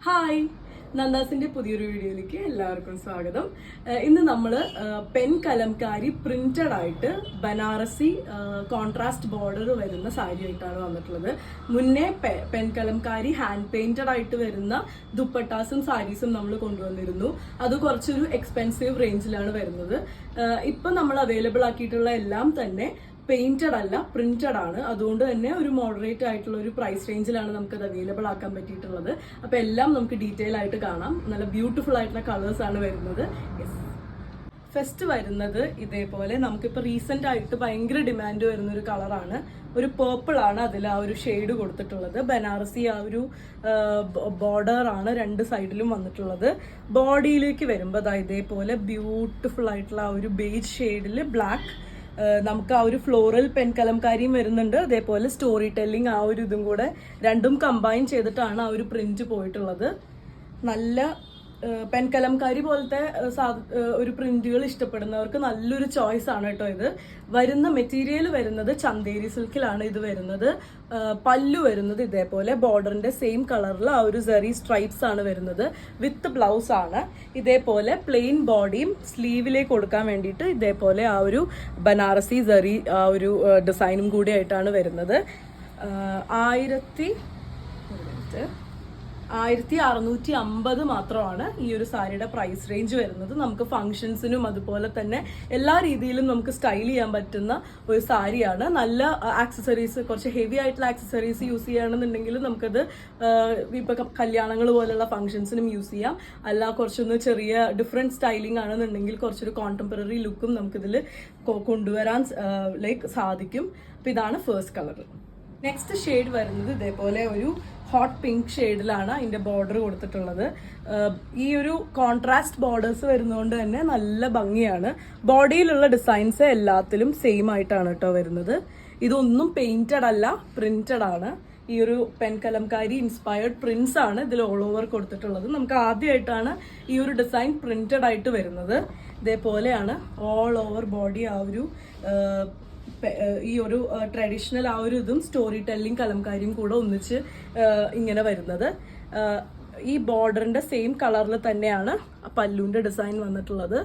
Hi, നന്ദാസിന്റെ പുതിയൊരു വീഡിയോയിലേക്ക് എല്ലാവർക്കും സ്വാഗതം. ഇന്ന് നമ്മൾ പെൻ കലംകാരി പ്രിന്റഡ് ആയിട്ട് ബനാറസി കോൺട്രാസ്റ്റ് ബോർഡർ വരുന്ന സാരി ആയിട്ടാണ് വന്നിട്ടുള്ളത്. മുന്നേ പെൻ കലംകാരി ഹാൻഡ് പെയിന്റഡ് ആയിട്ട് വരുന്ന ദുപ്പട്ടാസും സാരീസും നമ്മൾ കൊണ്ടുവന്നിരുന്നു. അത് കുറച്ചൊരു എക്സ്പെൻസീവ് റേഞ്ചിലാണ് വരുന്നത്. ഇപ്പൊ നമ്മൾ അവൈലബിൾ ആക്കിയിട്ടുള്ള എല്ലാം തന്നെ പെയിന്റഡ് അല്ല, പ്രിന്റഡ് ആണ്. അതുകൊണ്ട് തന്നെ ഒരു മോഡറേറ്റ് ആയിട്ടുള്ള ഒരു പ്രൈസ് റേഞ്ചിലാണ് നമുക്കത് അവൈലബിൾ ആക്കാൻ പറ്റിയിട്ടുള്ളത്. അപ്പൊ എല്ലാം നമുക്ക് ഡീറ്റെയിൽ ആയിട്ട് കാണാം. നല്ല ബ്യൂട്ടിഫുൾ ആയിട്ടുള്ള കളേഴ്സ് ആണ് വരുന്നത്. ഫസ്റ്റ് വരുന്നത് ഇതേപോലെ നമുക്കിപ്പോൾ റീസെന്റ് ആയിട്ട് ഭയങ്കര ഡിമാൻഡ് വരുന്ന ഒരു കളറാണ്. ഒരു പേർപ്പിൾ ആണ് അതിൽ ആ ഒരു ഷെയ്ഡ് കൊടുത്തിട്ടുള്ളത്. ബനാറസി ആ ഒരു ബോർഡർ ആണ് രണ്ട് സൈഡിലും വന്നിട്ടുള്ളത്. ബോഡിയിലേക്ക് വരുമ്പോൾ ഇതേപോലെ ബ്യൂട്ടിഫുൾ ആയിട്ടുള്ള ആ ഒരു ബേജ് ഷെയ്ഡിൽ ബ്ലാക്ക് നമുക്ക് ആ ഒരു ഫ്ലോറൽ പെൻ കലംകാരിയും വരുന്നുണ്ട്. അതേപോലെ സ്റ്റോറി ടെല്ലിംഗ് ആ ഒരു ഇതും കൂടെ രണ്ടും കമ്പൈൻ ചെയ്തിട്ടാണ് ആ ഒരു പ്രിന്റ് പോയിട്ടുള്ളത്. നല്ല പെൻ കലംകാരി പോലത്തെ ഒരു പ്രിന്റുകൾ ഇഷ്ടപ്പെടുന്നവർക്ക് നല്ലൊരു ചോയ്സ് ആണ് കേട്ടോ ഇത്. വരുന്ന മെറ്റീരിയൽ വരുന്നത് ചന്തേരി സിൽക്കിലാണ് ഇത് വരുന്നത്. പല്ലു വരുന്നത് ഇതേപോലെ ബോർഡറിന്റെ സെയിം കളറിൽ ആ ഒരു സെറി സ്ട്രൈപ്സ് ആണ് വരുന്നത്. വിത്ത് ബ്ലൗസ് ആണ്. ഇതേപോലെ പ്ലെയിൻ ബോഡിയും സ്ലീവിലേക്ക് കൊടുക്കാൻ വേണ്ടിയിട്ട് ഇതേപോലെ ആ ഒരു ബനാറസി സെറി ആ ഒരു ഡിസൈനും കൂടി ആയിട്ടാണ് വരുന്നത്. 1650 മാത്രമാണ് ഈ ഒരു സാരിയുടെ പ്രൈസ് റേഞ്ച് വരുന്നത്. നമുക്ക് ഫംഗ്ഷൻസിനും അതുപോലെ തന്നെ എല്ലാ രീതിയിലും നമുക്ക് സ്റ്റൈൽ ചെയ്യാൻ പറ്റുന്ന ഒരു സാരിയാണ്. നല്ല ആക്സസറീസ്, കുറച്ച് ഹെവി ആയിട്ടുള്ള ആക്സസറീസ് യൂസ് ചെയ്യുകയാണെന്നുണ്ടെങ്കിൽ നമുക്കത് ഇപ്പൊ കല്യാണങ്ങൾ പോലുള്ള ഫംഗ്ഷൻസിനും യൂസ് ചെയ്യാം. അല്ല കുറച്ചൊന്ന് ചെറിയ ഡിഫറെന്റ് സ്റ്റൈലിംഗ് ആണെന്നുണ്ടെങ്കിൽ കുറച്ചൊരു കോണ്ടംപററി ലുക്കും നമുക്കിതിൽ കൊണ്ടുവരാൻ സാധിക്കും. അപ്പൊ ഇതാണ് ഫസ്റ്റ് കളർ. നെക്സ്റ്റ് ഷെയ്ഡ് വരുന്നത് ഇതേപോലെ ഒരു ഹോട്ട് പിങ്ക് ഷെയ്ഡിലാണ് അതിന്റെ ബോർഡർ കൊടുത്തിട്ടുള്ളത്. ഈ ഒരു കോൺട്രാസ്റ്റ് ബോർഡേഴ്സ് വരുന്നതുകൊണ്ട് തന്നെ നല്ല ഭംഗിയാണ്. ബോഡിയിലുള്ള ഡിസൈൻസ് എല്ലാത്തിലും സെയിം ആയിട്ടാണ് കേട്ടോ വരുന്നത്. ഇതൊന്നും പെയിന്റഡ് അല്ല, പ്രിന്റഡ് ആണ്. ഈ ഒരു പെൻ കലംകാരി ഇൻസ്പയർഡ് പ്രിന്റ്സ് ആണ് ഇതിൽ ഓൾ ഓവർ കൊടുത്തിട്ടുള്ളത്. നമുക്ക് ആദ്യമായിട്ടാണ് ഈ ഒരു ഡിസൈൻ പ്രിന്റഡ് ആയിട്ട് വരുന്നത്. ഇതേപോലെയാണ് ഓൾ ഓവർ ബോഡി ആ ഒരു ഈ ഒരു ട്രഡീഷണൽ ആ ഒരു ഇതും സ്റ്റോറി ടെല്ലിംഗ് കലംകാരിയും കൂടെ ഒന്നിച്ച് ഇങ്ങനെ വരുന്നത്. ഈ ബോർഡറിന്റെ സെയിം കളറിൽ തന്നെയാണ് പല്ലുവിന്റെ ഡിസൈൻ വന്നിട്ടുള്ളത്.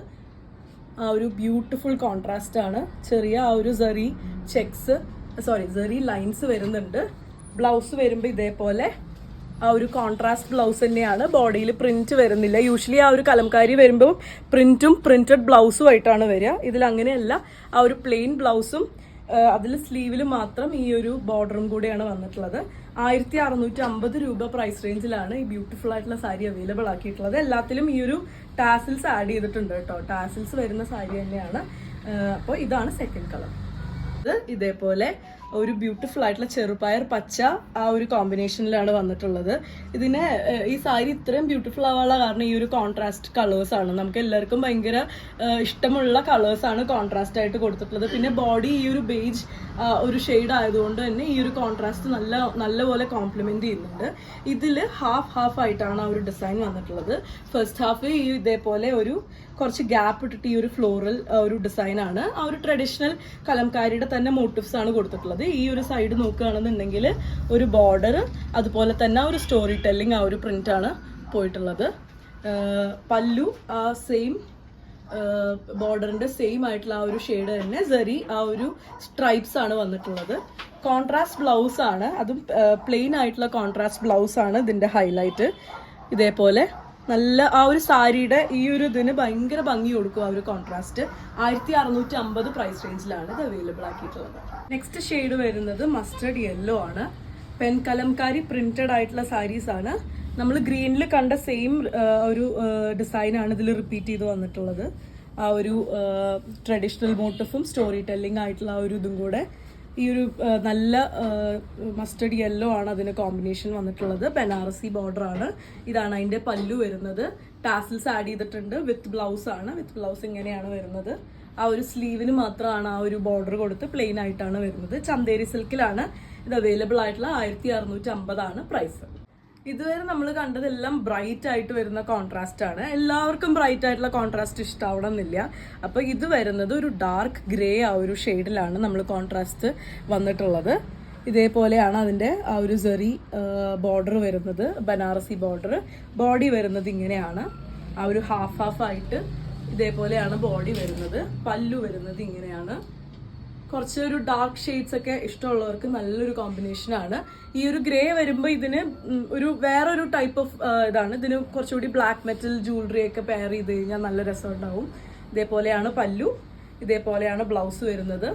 ആ ഒരു ബ്യൂട്ടിഫുൾ കോൺട്രാസ്റ്റ് ആണ്. ചെറിയ ആ ഒരു സെറി ലൈൻസ് വരുന്നുണ്ട്. ബ്ലൗസ് വരുമ്പോൾ ഇതേപോലെ ആ ഒരു കോൺട്രാസ്റ്റ് ബ്ലൗസ് തന്നെയാണ്. ബോഡിയിൽ പ്രിന്റ് വരുന്നില്ല. യൂഷ്വലി ആ ഒരു കലംകാരി വരുമ്പോൾ പ്രിന്റും പ്രിന്റഡ് ബ്ലൗസും ആയിട്ടാണ് വരിക. ഇതിൽ അങ്ങനെയല്ല, ആ ഒരു പ്ലെയിൻ ബ്ലൗസും അതിൽ സ്ലീവിൽ മാത്രം ഈ ഒരു ബോർഡറും കൂടെയാണ് വന്നിട്ടുള്ളത്. 1650 രൂപ പ്രൈസ് റേഞ്ചിലാണ് ഈ ബ്യൂട്ടിഫുൾ ആയിട്ടുള്ള സാരി അവൈലബിൾ ആക്കിയിട്ടുള്ളത്. എല്ലാത്തിലും ഈ ഒരു ടാസിൽസ് ആഡ് ചെയ്തിട്ടുണ്ട് കേട്ടോ. ടാസിൽസ് വരുന്ന സാരി തന്നെയാണ്. അപ്പോൾ ഇതാണ് സെക്കൻഡ് കളർ. ഇതേപോലെ ഒരു ബ്യൂട്ടിഫുൾ ആയിട്ടുള്ള ചെറുപയർ പച്ച ആ ഒരു കോമ്പിനേഷനിലാണ് വന്നിട്ടുള്ളത്. ഈ സാരി ഇത്രയും ബ്യൂട്ടിഫുൾ ആവാനുള്ള കാരണം ഈ ഒരു കോൺട്രാസ്റ്റ് കളേഴ്സ് ആണ്. നമുക്ക് എല്ലാവർക്കും ഭയങ്കര ഇഷ്ടമുള്ള കളേഴ്സ് ആണ് കോൺട്രാസ്റ്റ് ആയിട്ട് കൊടുത്തിട്ടുള്ളത്. പിന്നെ ബോഡി ഈ ഒരു ബേജ് ഒരു ഷെയ്ഡ് ആയതുകൊണ്ട് തന്നെ ഈ ഒരു കോൺട്രാസ്റ്റ് നല്ലപോലെ കോംപ്ലിമെന്റ് ചെയ്യുന്നുണ്ട്. ഇതിൽ ഹാഫ് ആയിട്ടാണ് ആ ഒരു ഡിസൈൻ വന്നിട്ടുള്ളത്. ഫസ്റ്റ് ഹാഫ് ഈ ഇതേപോലെ ഒരു കുറച്ച് ഗ്യാപ്പ് ഇട്ടിട്ട് ഈ ഒരു ഫ്ലോറൽ ഒരു ഡിസൈൻ ആണ്. ആ ഒരു ട്രഡീഷണൽ കലംകാരിയുടെ തന്നെ മോട്ടീവ്സ് ആണ് കൊടുത്തിട്ടുള്ളത്. ഈ ഒരു സൈഡ് നോക്കുകയാണെന്നുണ്ടെങ്കിൽ ഒരു ബോർഡർ, അതുപോലെ തന്നെ ആ ഒരു സ്റ്റോറി ടെല്ലിംഗ് ആ ഒരു പ്രിന്റ് ആണ് പോയിട്ടുള്ളത്. പല്ലു ആ സെയിം ബോർഡറിന്റെ സെയിം ആയിട്ടുള്ള ആ ഒരു ഷെയ്ഡ് തന്നെ സെറി ആ ഒരു സ്ട്രൈപ്സ് ആണ് വന്നിട്ടുള്ളത്. കോൺട്രാസ്റ്റ് ബ്ലൗസ് ആണ്, അതും പ്ലെയിൻ ആയിട്ടുള്ള കോൺട്രാസ്റ്റ് ബ്ലൗസ് ആണ് ഇതിന്റെ ഹൈലൈറ്റ്. ഇതേപോലെ നല്ല ആ ഒരു സാരിയുടെ ഈ ഒരു ഇതിന് ഭയങ്കര ഭംഗി കൊടുക്കും ആ ഒരു കോൺട്രാസ്റ്റ്. 1650 പ്രൈസ് റേഞ്ചിലാണ് ഇത് അവൈലബിൾ ആക്കിയിട്ടുള്ളത്. നെക്സ്റ്റ് ഷെയ്ഡ് വരുന്നത് മസ്റ്റർഡ് യെല്ലോ ആണ്. പെൻ കലംകാരി പ്രിന്റഡ് ആയിട്ടുള്ള സാരീസ് ആണ്. നമ്മൾ ഗ്രീനിൽ കണ്ട സെയിം ഒരു ഡിസൈൻ ആണ് ഇതിൽ റിപ്പീറ്റ് ചെയ്ത് വന്നിട്ടുള്ളത്. ആ ഒരു ട്രഡീഷണൽ മോട്ടീഫും സ്റ്റോറി ടെല്ലിംഗ് ആയിട്ടുള്ള ആ ഒരു ഇതും കൂടെ ഈ ഒരു നല്ല മസ്റ്റർഡ് യെല്ലോ ആണ് അതിന് കോമ്പിനേഷൻ വന്നിട്ടുള്ളത്. ബനാറസി ബോർഡർ ആണ്. ഇതാണ് അതിന്റെ പല്ലു വരുന്നത്. ടാസിൽസ് ആഡ് ചെയ്തിട്ടുണ്ട്. വിത്ത് ബ്ലൗസ് ആണ്. വിത്ത് ബ്ലൗസ് ഇങ്ങനെയാണ് വരുന്നത്. ആ ഒരു സ്ലീവിന് മാത്രമാണ് ആ ഒരു ബോർഡർ കൊടുത്ത് പ്ലെയിൻ ആയിട്ടാണ് വരുന്നത്. ചന്തേരി സിൽക്കിലാണ് ഇത് അവൈലബിൾ ആയിട്ടുള്ള. 1650 ആണ് പ്രൈസ്. ഇതുവരെ നമ്മൾ കണ്ടതെല്ലാം ബ്രൈറ്റ് ആയിട്ട് വരുന്ന കോൺട്രാസ്റ്റ് ആണ്. എല്ലാവർക്കും ബ്രൈറ്റ് ആയിട്ടുള്ള കോൺട്രാസ്റ്റ് ഇഷ്ടാവണം എന്നില്ല. അപ്പൊ ഇത് വരുന്നത് ഒരു ഡാർക്ക് ഗ്രേ ആ ഒരു ഷെയ്ഡിലാണ് നമ്മൾ കോൺട്രാസ്റ്റ് വന്നിട്ടുള്ളത്. ഇതേപോലെയാണ് അതിൻ്റെ ആ ഒരു സെറി ബോർഡർ വരുന്നത്, ബനാറസി ബോർഡർ. ബോഡി വരുന്നത് ഇങ്ങനെയാണ്, ആ ഒരു ഹാഫ് ആയിട്ട് ഇതേപോലെയാണ് ബോഡി വരുന്നത്. പല്ലു വരുന്നത് ഇങ്ങനെയാണ്. കുറച്ചൊരു ഡാർക്ക് ഷെയ്ഡ്സ് ഒക്കെ ഇഷ്ടമുള്ളവർക്ക് നല്ലൊരു കോമ്പിനേഷനാണ്. ഈ ഒരു ഗ്രേ വരുമ്പോൾ ഇതിന് ഒരു വേറൊരു ടൈപ്പ് ഓഫ് ഇതാണ്. ഇതിന് കുറച്ചുകൂടി ബ്ലാക്ക് മെറ്റൽ ജ്വല്ലറി ഒക്കെ പെയർ ചെയ്ത് കഴിഞ്ഞാൽ നല്ല രസം ഉണ്ടാവും. ഇതേപോലെയാണ് പല്ലു, ഇതേപോലെയാണ് ബ്ലൗസ് വരുന്നത്.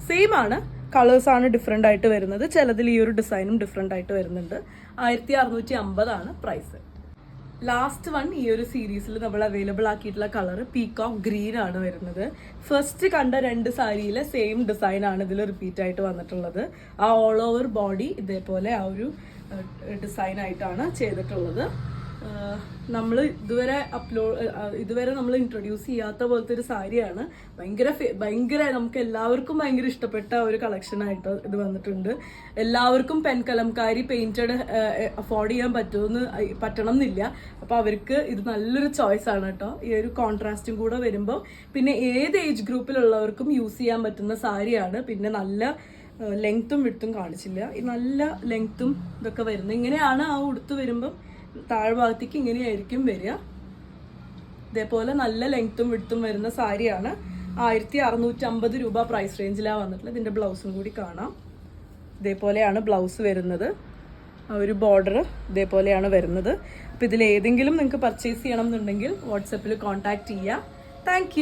സെയിം ആണ്, കളേഴ്സാണ് ഡിഫറെൻ്റ് ആയിട്ട് വരുന്നത്. ചിലതിൽ ഈ ഒരു ഡിസൈനും ഡിഫറെൻ്റ് ആയിട്ട് വരുന്നുണ്ട്. 1650 പ്രൈസ്. ലാസ്റ്റ് വൺ ഈ ഒരു സീരീസിൽ നമ്മൾ അവൈലബിൾ ആക്കിയിട്ടുള്ള കളർ പീകോക്ക് ഗ്രീൻ ആണ് വരുന്നത്. ഫസ്റ്റ് കണ്ട 2 സാരിയിലെ സെയിം ഡിസൈൻ ആണ് ഇതിൽ റിപ്പീറ്റ് ആയിട്ട് വന്നിട്ടുള്ളത്. ആ ഓൾ ഓവർ ബോഡി ഇതേപോലെ ആ ഒരു ഡിസൈൻ ആയിട്ടാണ് ചെയ്തിട്ടുള്ളത്. നമ്മൾ ഇതുവരെ നമ്മൾ ഇൻട്രൊഡ്യൂസ് ചെയ്യാത്ത പോലത്തെ ഒരു സാരിയാണ്. ഭയങ്കര നമുക്ക് എല്ലാവർക്കും ഭയങ്കര ഇഷ്ടപ്പെട്ട ഒരു കളക്ഷൻ ആയിട്ട് ഇത് വന്നിട്ടുണ്ട്. എല്ലാവർക്കും പെൻ കലംകാരി പെയിന്റഡ് അഫോർഡ് ചെയ്യാൻ പറ്റണം എന്നില്ല. അപ്പോൾ അവർക്ക് ഇത് നല്ലൊരു ചോയ്സ് ആണ് കേട്ടോ. ഈ ഒരു കോൺട്രാസ്റ്റും കൂടെ വരുമ്പോൾ പിന്നെ ഏത് ഏജ് ഗ്രൂപ്പിലുള്ളവർക്കും യൂസ് ചെയ്യാൻ പറ്റുന്ന സാരിയാണ്. പിന്നെ നല്ല ലെങ്ത്തും വിട്ടും കാണിച്ചില്ല, ഈ നല്ല ലെങ്ത്തും ഇതൊക്കെ വരുന്നത്. ഇങ്ങനെയാണ് ആ ഉടുത്ത് വരുമ്പം താഴ്ഭാഗത്തേക്ക് ഇങ്ങനെയായിരിക്കും വരിക. ഇതേപോലെ നല്ല ലെങ്ത്തും വിട്ടും വരുന്ന സാരിയാണ്. 1650 രൂപ പ്രൈസ് റേഞ്ചിലാണ് വന്നിട്ടുള്ളത്. ഇതിൻ്റെ ബ്ലൗസും കൂടി കാണാം. ഇതേപോലെയാണ് ബ്ലൗസ് വരുന്നത്. ഒരു ബോർഡർ ഇതേപോലെയാണ് വരുന്നത്. അപ്പോൾ ഇതിലേതെങ്കിലും നിങ്ങൾക്ക് പർച്ചേസ് ചെയ്യണം എന്നുണ്ടെങ്കിൽ വാട്സപ്പിൽ കോൺടാക്ട് ചെയ്യുക. താങ്ക്